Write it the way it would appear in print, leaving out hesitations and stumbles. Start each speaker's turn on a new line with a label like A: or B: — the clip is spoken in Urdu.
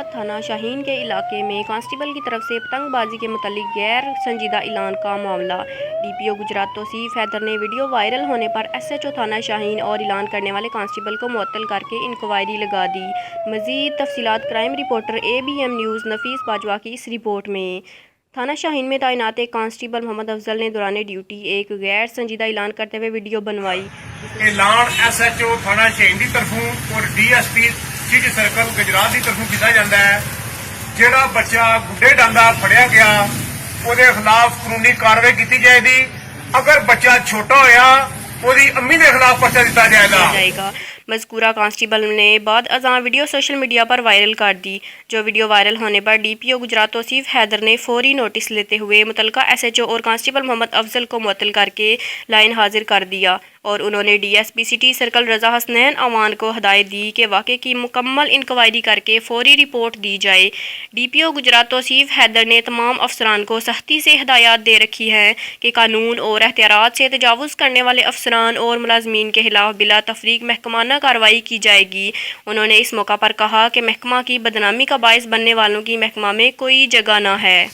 A: تفصیلات تھانہ شاہین کے علاقے میں کانسٹیبل کی طرف سے پتنگ بازی کے متعلق غیر سنجیدہ اعلان کا معاملہ۔ ڈی پی او گجرات توصیف حیدر نے ویڈیو وائرل ہونے پر ایس ایچ او تھانہ شاہین اور اعلان کرنے والے کانسٹیبل کو معطل کر کے انکوائری لگا دی۔ مزید تفصیلات کرائم رپورٹر اے بی ایم نیوز نفیس باجوہ کی اس رپورٹ میں۔ تھانہ شاہین میں تعینات ایک کانسٹیبل محمد افضل نے دوران ڈیوٹی ایک غیر سنجیدہ اعلان کرتے ہوئے ویڈیو بنوائی۔
B: اعلان ایس ایچ او تھانہ شاہین کی طرفوں اور D S P city circle Gujarat کی طرفوں کیا جاتا ہے جہاں بچہ گڈے ڈانڈا پھڑیا گیا وہ خلاف قانونی کاروائی کی جائے گی۔ اگر بچہ چھوٹا ہویا وہی امی کے خلاف پرچہ دیتا جائے گا۔
A: مذکورہ کانسٹیبل نے بعد ازاں ویڈیو سوشل میڈیا پر وائرل کر دی، جو ویڈیو وائرل ہونے پر ڈی پی او گجرات توصیف حیدر نے فوری نوٹس لیتے ہوئے متعلقہ ایس ایچ او اور کانسٹیبل محمد افضل کو معطل کر کے لائن حاضر کر دیا اور انہوں نے D S P city circle Raza Hasnain Awan کو ہدایت دی کہ واقعے کی مکمل انکوائری کر کے فوری رپورٹ دی جائے۔ ڈی پی او گجرات توصیف حیدر نے تمام افسران کو سختی سے ہدایات دے رکھی ہیں کہ قانون اور اختیارات سے تجاوز کرنے والے افسران اور ملازمین کے خلاف بلا تفریق محکمانہ کارروائی کی جائے گی۔ انہوں نے اس موقع پر کہا کہ محکمہ کی بدنامی کا باعث بننے والوں کی محکمہ میں کوئی جگہ نہ ہے۔